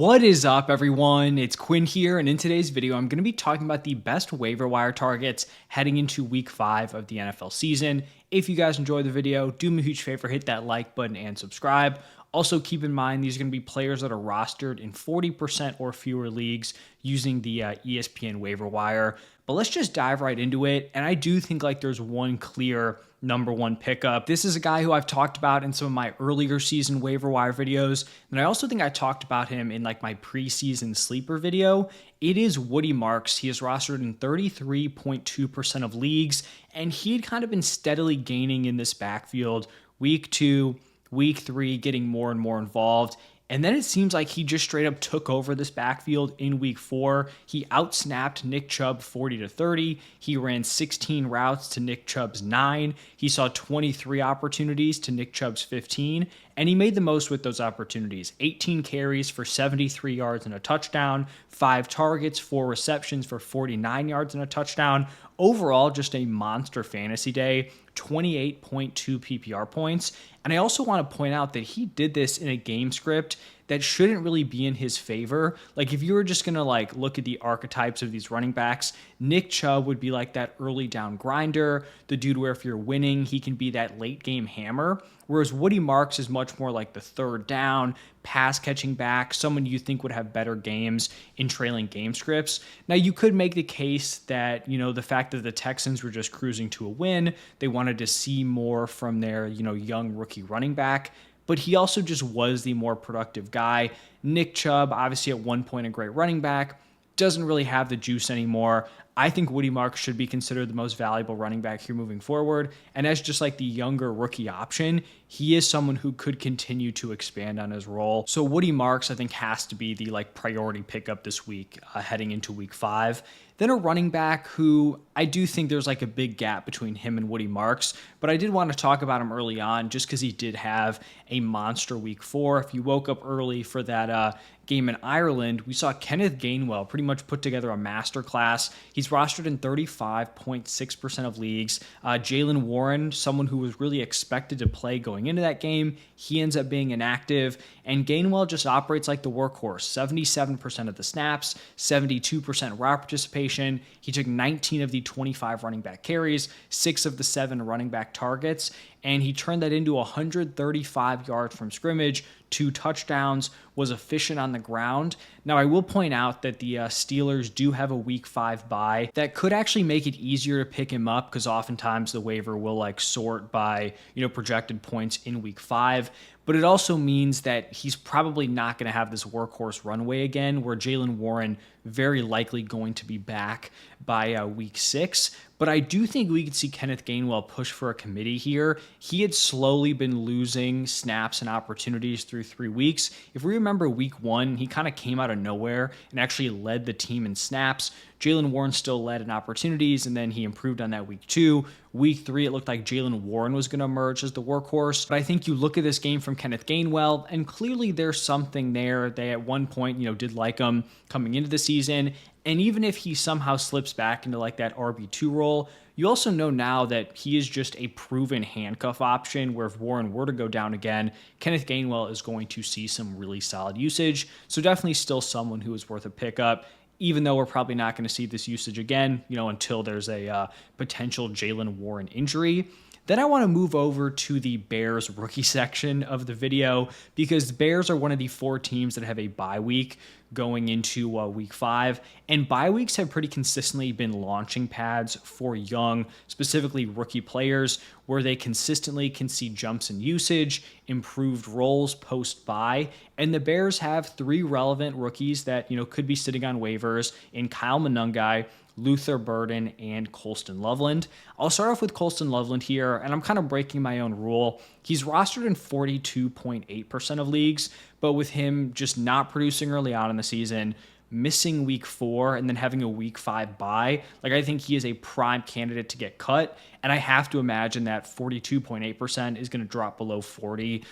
What is up, everyone? It's Quinn here, and in today's video, I'm going to be talking about the best waiver wire targets heading into week 5 of the NFL season. If you guys enjoyed the video, do me a huge favor, hit that like button and subscribe. Also, keep in mind, these are going to be players that are rostered in 40% or fewer leagues using the ESPN waiver wire. But let's just dive right into it, and I do think there's one clear number one pickup. This is a guy who I've talked about in some of my earlier season waiver wire videos, and I also think I talked about him in my preseason sleeper video. It is Woody Marks. He is rostered in 33.2% of leagues, and he had kind of been steadily gaining in this backfield week 2, week 3, getting more and more involved. And then it seems like he just straight up took over this backfield in week 4. He outsnapped Nick Chubb 40-30. He ran 16 routes to Nick Chubb's 9. He saw 23 opportunities to Nick Chubb's 15. And he made the most with those opportunities. 18 carries for 73 yards and a touchdown. 5 targets, 4 receptions for 49 yards and a touchdown. Overall, just a monster fantasy day. 28.2 PPR points. And I also want to point out that he did this in a game script that shouldn't really be in his favor. If you were just going to look at the archetypes of these running backs, Nick Chubb would be that early down grinder, the dude where if you're winning, he can be that late game hammer. Whereas Woody Marks is much more like the third down, pass catching back, someone you think would have better games in trailing game scripts. Now, you could make the case that, the fact that the Texans were just cruising to a win, they wanted to see more from their, young rookie running back. But he also just was the more productive guy. Nick Chubb, obviously at one point a great running back, doesn't really have the juice anymore. I think Woody Marks should be considered the most valuable running back here moving forward. And as just the younger rookie option, he is someone who could continue to expand on his role. So Woody Marks, I think, has to be the priority pickup this week heading into week 5. Then a running back who I do think there's a big gap between him and Woody Marks, but I did want to talk about him early on just because he did have a monster week 4. If you woke up early for that game in Ireland, we saw Kenneth Gainwell pretty much put together a masterclass. He's rostered in 35.6% of leagues. Jaylen Warren, someone who was really expected to play going into that game, he ends up being inactive, and Gainwell just operates like the workhorse. 77% of the snaps, 72% route participation. He took 19 of the 25 running back carries, 6 of the 7 running back targets, and he turned that into 135 yards from scrimmage, 2 touchdowns, was efficient on the ground. Now, I will point out that the Steelers do have a week 5 bye that could actually make it easier to pick him up because oftentimes the waiver will sort by, projected points in week 5. But it also means that he's probably not going to have this workhorse runway again, where Jaylen Warren very likely going to be back by week 6. But I do think we could see Kenneth Gainwell push for a committee here. He had slowly been losing snaps and opportunities through 3 weeks. If we remember week 1, he kind of came out of nowhere and actually led the team in snaps. Jaylen Warren still led in opportunities, and then he improved on that week 2. Week 3, it looked like Jaylen Warren was going to emerge as the workhorse. But I think you look at this game from Kenneth Gainwell, and clearly there's something there. They at one point, did like him coming into the season. And even if he somehow slips back into that RB2 role, you also know now that he is just a proven handcuff option where if Warren were to go down again, Kenneth Gainwell is going to see some really solid usage. So definitely still someone who is worth a pickup, even though we're probably not going to see this usage again, until there's a potential Jaylen Warren injury. Then I want to move over to the Bears rookie section of the video because the Bears are one of the 4 teams that have a bye week going into week 5. And bye weeks have pretty consistently been launching pads for young, specifically rookie players, where they consistently can see jumps in usage, improved roles post-bye. And the Bears have 3 relevant rookies that, could be sitting on waivers in Kyle Monangai, Luther Burden, and Colston Loveland. I'll start off with Colston Loveland here, and I'm kind of breaking my own rule. He's rostered in 42.8% of leagues, but with him just not producing early on in the season, missing week 4 and then having a week 5 bye, I think he is a prime candidate to get cut. And I have to imagine that 42.8% is going to drop below 40,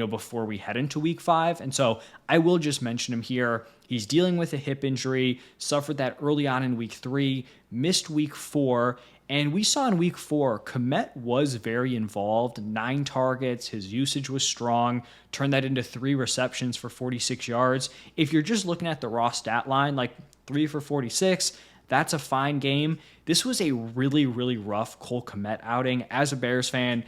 before we head into week 5. And so I will just mention him here. He's dealing with a hip injury, suffered that early on in week 3, missed week 4, And we saw in week 4, Kmet was very involved, 9 targets, his usage was strong, turned that into 3 receptions for 46 yards. If you're just looking at the raw stat line, like 3 for 46, that's a fine game. This was a really, really rough Cole Kmet outing. As a Bears fan,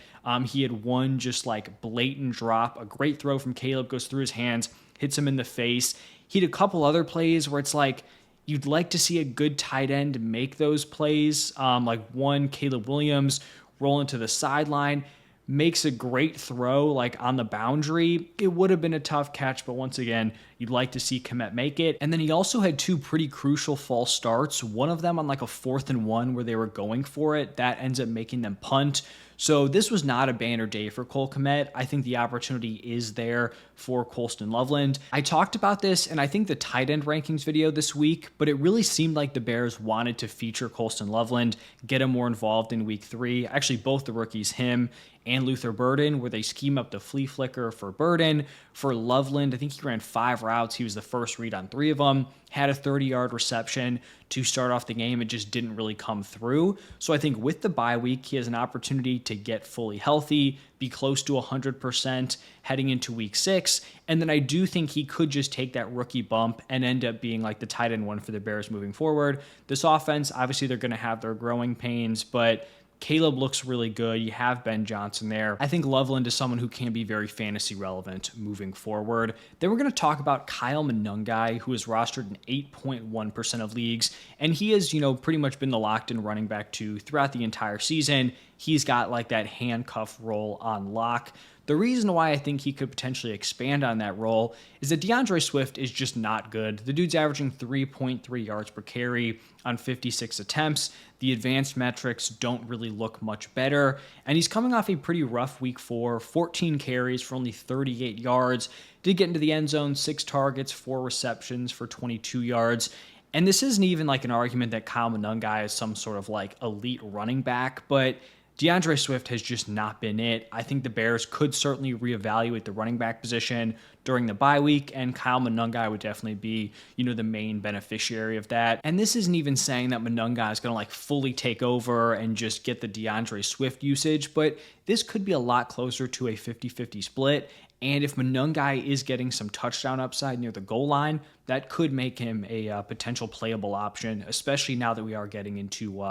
he had one just like blatant drop. A great throw from Caleb goes through his hands, hits him in the face. He had a couple other plays where it's like, you'd like to see a good tight end make those plays. Like one, Caleb Williams rolling to the sideline, makes a great throw like on the boundary. It would have been a tough catch, but once again, you'd like to see Kmet make it. And then he also had 2 pretty crucial false starts. One of them on like a 4th and 1 where they were going for it. That ends up making them punt. So this was not a banner day for Cole Kmet. I think the opportunity is there for Colston Loveland. I talked about this and I think the tight end rankings video this week, but it really seemed like the Bears wanted to feature Colston Loveland, get him more involved in week 3. Actually, both the rookies, him and Luther Burden, where they scheme up the flea flicker for Burden. For Loveland, I think he ran 5 routes. He was the first read on 3 of them, had a 30-yard reception to start off the game. It just didn't really come through. So I think with the bye week, he has an opportunity to get fully healthy, be close to 100% heading into week 6. And then I do think he could just take that rookie bump and end up being like the tight end one for the Bears moving forward. This offense, obviously they're going to have their growing pains, but Caleb looks really good. You have Ben Johnson there. I think Loveland is someone who can be very fantasy relevant moving forward. Then we're going to talk about Kyle Monangai, who is rostered in 8.1% of leagues. And he has, pretty much been the locked-in running back too throughout the entire season. He's got like that handcuff role on lock. The reason why I think he could potentially expand on that role is that DeAndre Swift is just not good. The dude's averaging 3.3 yards per carry on 56 attempts. The advanced metrics don't really look much better. And he's coming off a pretty rough week 4, 14 carries for only 38 yards. Did get into the end zone, 6 targets, 4 receptions for 22 yards. And this isn't even like an argument that Kyle Monangai is some sort of like elite running back, but DeAndre Swift has just not been it. I think the Bears could certainly reevaluate the running back position during the bye week, and Kyle Monangai would definitely be, the main beneficiary of that. And this isn't even saying that Monangai is going to like fully take over and just get the DeAndre Swift usage, but this could be a lot closer to a 50-50 split. And if Monangai is getting some touchdown upside near the goal line, that could make him a potential playable option, especially now that we are getting into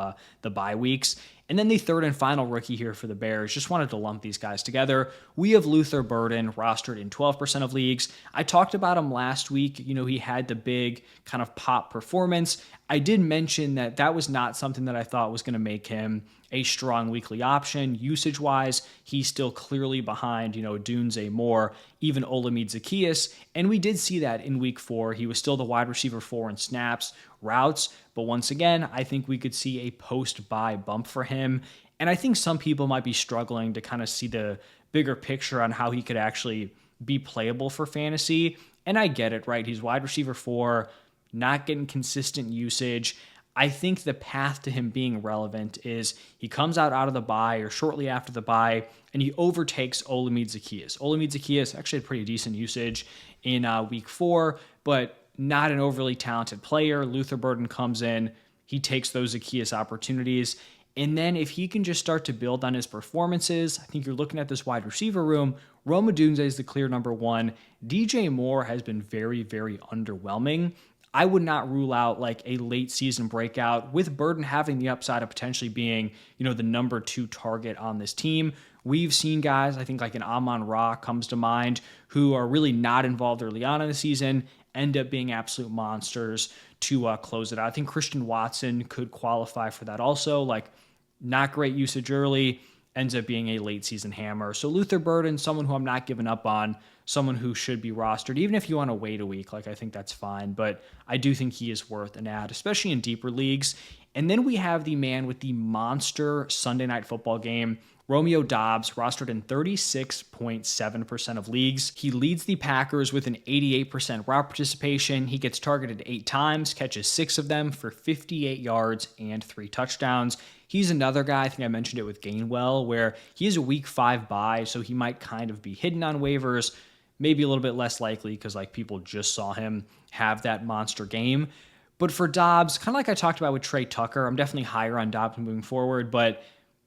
the bye weeks. And then the third and final rookie here for the Bears, just wanted to lump these guys together. We have Luther Burden rostered in 12% of leagues. I talked about him last week. He had the big kind of pop performance. I did mention that that was not something that I thought was going to make him a strong weekly option. Usage-wise, he's still clearly behind, Dunze, Moore, even Olamide Zaccheaus. And we did see that in week 4. He was still the wide receiver 4 in snaps, routes. But once again, I think we could see a post-bye bump for him. And I think some people might be struggling to kind of see the bigger picture on how he could actually be playable for fantasy. And I get it, right? He's wide receiver 4, not getting consistent usage. I think the path to him being relevant is he comes out of the bye or shortly after the bye, and he overtakes Olamide Zaccheaus. Olamide Zaccheaus actually had pretty decent usage in week 4, but not an overly talented player. Luther Burden comes in, he takes those Zaccheaus opportunities, and then if he can just start to build on his performances, I think you're looking at this wide receiver room. Rome Odunze is the clear number 1. DJ Moore has been very, very underwhelming. I would not rule out like a late season breakout with Burden having the upside of potentially being, the number 2 target on this team. We've seen guys, I think like an Amon-Ra comes to mind, who are really not involved early on in the season, end up being absolute monsters to close it out. I think Christian Watson could qualify for that also, like not great usage early, ends up being a late season hammer. So Luther Burden, someone who I'm not giving up on, someone who should be rostered, even if you want to wait a week, like I think that's fine, but I do think he is worth an ad, especially in deeper leagues. And then we have the man with the monster Sunday Night Football game, Romeo Doubs, rostered in 36.7% of leagues. He leads the Packers with an 88% route participation. He gets targeted 8 times, catches 6 of them for 58 yards and 3 touchdowns. He's another guy, I think I mentioned it with Gainwell, where he is a week 5 bye, so he might kind of be hidden on waivers, maybe a little bit less likely because like people just saw him have that monster game. But for Doubs, kind of like I talked about with Trey Tucker, I'm definitely higher on Doubs moving forward, but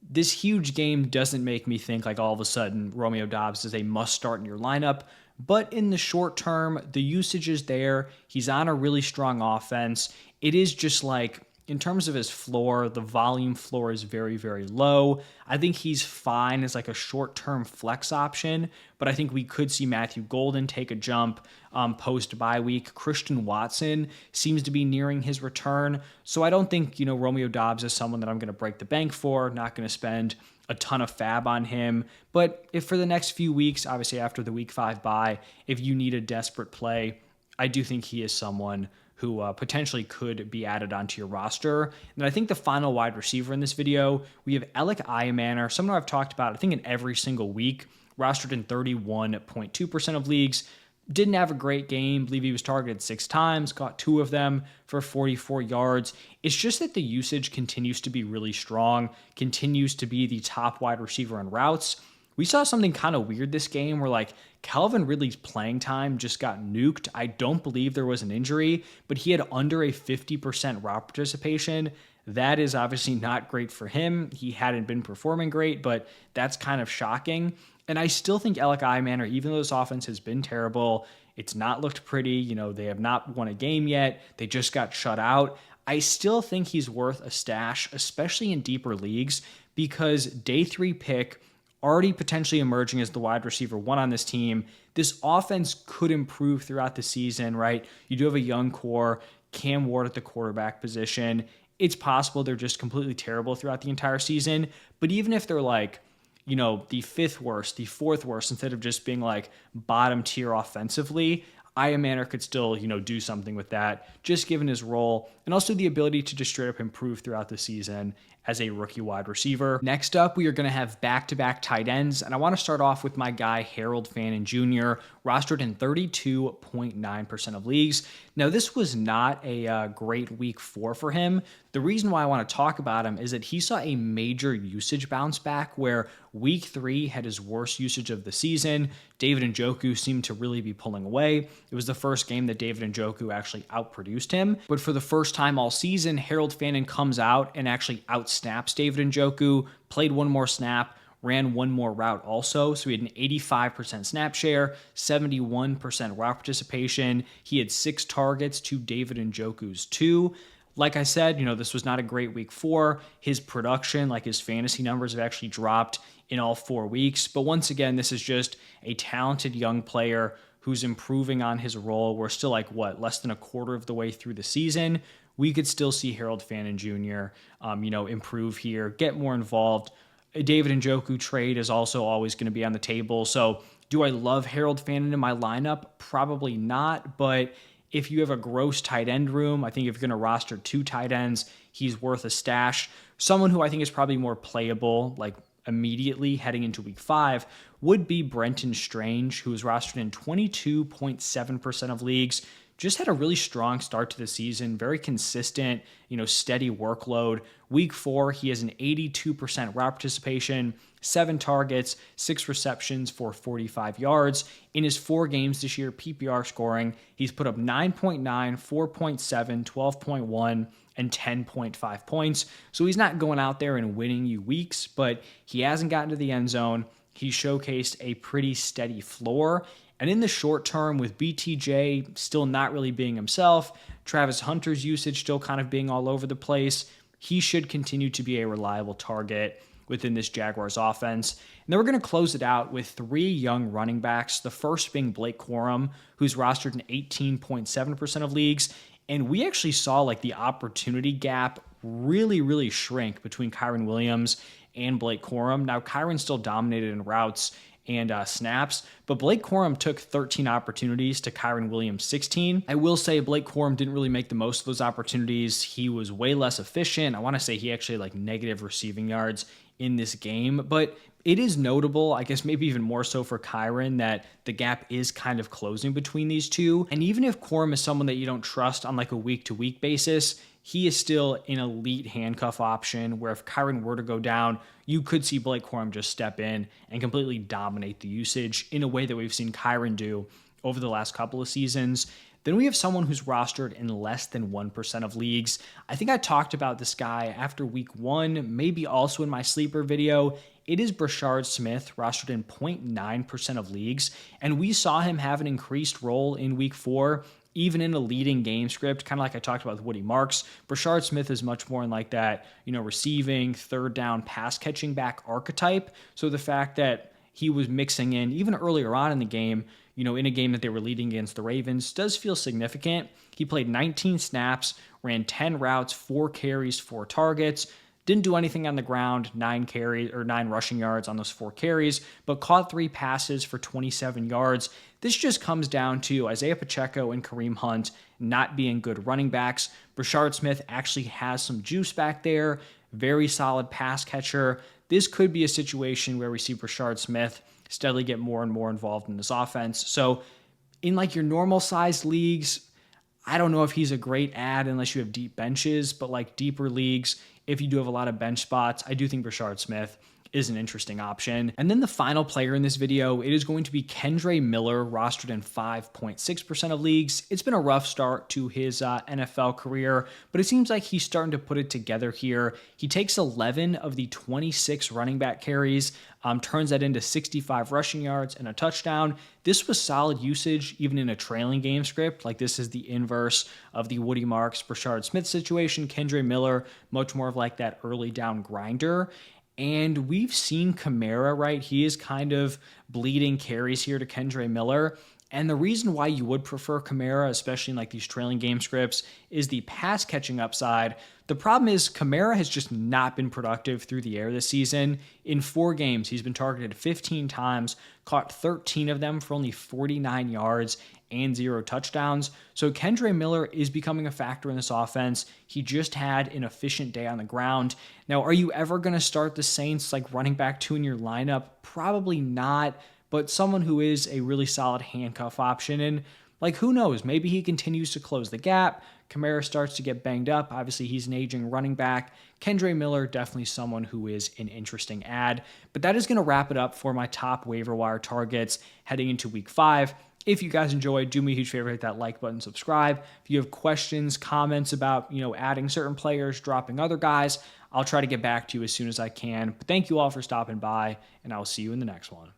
this huge game doesn't make me think like all of a sudden Romeo Doubs is a must start in your lineup. But in the short term, the usage is there. He's on a really strong offense. It is just like, in terms of his floor, the volume floor is very, very low. I think he's fine as like a short-term flex option, but I think we could see Matthew Golden take a jump post-bye week. Christian Watson seems to be nearing his return, so I don't think, Romeo Doubs is someone that I'm going to break the bank for, not going to spend a ton of fab on him. But if for the next few weeks, obviously after the week 5 bye, if you need a desperate play, I do think he is someone who potentially could be added onto your roster. And I think the final wide receiver in this video, we have Elic Ayomanor, someone I've talked about, I think in every single week, rostered in 31.2% of leagues. Didn't have a great game. I believe he was targeted 6 times, caught 2 of them for 44 yards. It's just that the usage continues to be really strong, continues to be the top wide receiver in routes. We saw something kind of weird this game where like Calvin Ridley's playing time just got nuked. I don't believe there was an injury, but he had under a 50% route participation. That is obviously not great for him. He hadn't been performing great, but that's kind of shocking. And I still think Elic Ayomanor, even though this offense has been terrible, it's not looked pretty. They have not won a game yet. They just got shut out. I still think he's worth a stash, especially in deeper leagues, because day 3 pick, already potentially emerging as the wide receiver 1 on this team. This offense could improve throughout the season, right? You do have a young core, Cam Ward at the quarterback position. It's possible they're just completely terrible throughout the entire season. But even if they're like, the 5th worst, the 4th worst, instead of just being like bottom tier offensively, Ayomanor could still, do something with that, just given his role and also the ability to just straight up improve throughout the season as a rookie wide receiver. Next up, we are going to have back-to-back tight ends, and I want to start off with my guy, Harold Fannin Jr., rostered in 32.9% of leagues. Now, this was not a great week 4 for him. The reason why I want to talk about him is that he saw a major usage bounce back where week 3 had his worst usage of the season. David Njoku seemed to really be pulling away. It was the first game that David Njoku actually outproduced him. But for the first time all season, Harold Fannin comes out and actually outsnaps David Njoku, played one more snap, ran one more route also. So he had an 85% snap share, 71% route participation. He had 6 targets to David Njoku's 2. Like I said, this was not a great week 4. His production, like his fantasy numbers, have actually dropped in all 4 weeks. But once again, this is just a talented young player who's improving on his role. We're still less than a quarter of the way through the season. We could still see Harold Fannin Jr., improve here, get more involved. A David Njoku trade is also always going to be on the table. So do I love Harold Fannin in my lineup? Probably not, but if you have a gross tight end room, I think if you're going to roster 2 tight ends, he's worth a stash. Someone who I think is probably more playable, like immediately heading into week 5, would be Brenton Strange, who is rostered in 22.7% of leagues. Just had a really strong start to the season, very consistent, steady workload. Week 4, he has an 82% route participation, 7 targets, 6 receptions for 45 yards. In his 4 games this year, PPR scoring, he's put up 9.9, 4.7, 12.1, and 10.5 points. So he's not going out there and winning you weeks, but he hasn't gotten to the end zone. He showcased a pretty steady floor. And in the short term, with BTJ still not really being himself, Travis Hunter's usage still kind of being all over the place, he should continue to be a reliable target within this Jaguars offense. And then we're going to close it out with 3 young running backs, the first being Blake Corum, who's rostered in 18.7% of leagues. And we actually saw the opportunity gap really, really shrink between Kyren Williams and Blake Corum. Now, Kyren still dominated in routes and snaps, but Blake Corum took 13 opportunities to Kyren Williams' 16. I will say Blake Corum didn't really make the most of those opportunities. He was way less efficient. I want to say he actually had negative receiving yards in this game, but it is notable, I guess maybe even more so for Kyren, that the gap is kind of closing between these two. And even if Corum is someone that you don't trust on a week-to-week basis, he is still an elite handcuff option where if Kyren were to go down, you could see Blake Corum just step in and completely dominate the usage in a way that we've seen Kyren do over the last couple of seasons. Then we have someone who's rostered in less than 1% of leagues. I think I talked about this guy after week 1, maybe also in my sleeper video. It is Brashard Smith, rostered in 0.9% of leagues, and we saw him have an increased role in week 4, even in a leading game script, kind of like I talked about with Woody Marks. Brashard Smith is much more in like that, receiving, third down, pass catching back archetype. So the fact that he was mixing in even earlier on in the game, in a game that they were leading against the Ravens, does feel significant. He played 19 snaps, ran 10 routes, 4 carries, 4 targets. Didn't do anything on the ground, 9 rushing yards on those 4 carries, but caught 3 passes for 27 yards. This just comes down to Isaiah Pacheco and Kareem Hunt not being good running backs. Brashard Smith actually has some juice back there, very solid pass catcher. This could be a situation where we see Brashard Smith steadily get more and more involved in this offense. So in like your normal sized leagues, I don't know if he's a great add unless you have deep benches, but like deeper leagues, if you do have a lot of bench spots, I do think Brashard Smith is an interesting option. And then the final player in this video, it is going to be Kendre Miller, rostered in 5.6% of leagues. It's been a rough start to his NFL career, but it seems like he's starting to put it together here. He takes 11 of the 26 running back carries, turns that into 65 rushing yards and a touchdown. This was solid usage, even in a trailing game script. Like this is the inverse of the Woody Marks, Brashard Smith situation. Kendre Miller, much more of like that early down grinder. And we've seen Kamara, right? He is kind of bleeding carries here to Kendre Miller. And the reason why you would prefer Kamara, especially in like these trailing game scripts, is the pass catching upside. The problem is Kamara has just not been productive through the air this season. In 4 games, he's been targeted 15 times, caught 13 of them for only 49 yards and 0 touchdowns. So Kendre Miller is becoming a factor in this offense. He just had an efficient day on the ground. Now, are you ever going to start the Saints like running back 2 in your lineup? Probably not, but someone who is a really solid handcuff option. And like, who knows? Maybe he continues to close the gap. Kamara starts to get banged up. Obviously, he's an aging running back. Kendre Miller, definitely someone who is an interesting add. But that is going to wrap it up for my top waiver wire targets heading into week 5. If you guys enjoyed, do me a huge favor, hit that like button, subscribe. If you have questions, comments about, adding certain players, dropping other guys, I'll try to get back to you as soon as I can. But thank you all for stopping by, and I will see you in the next one.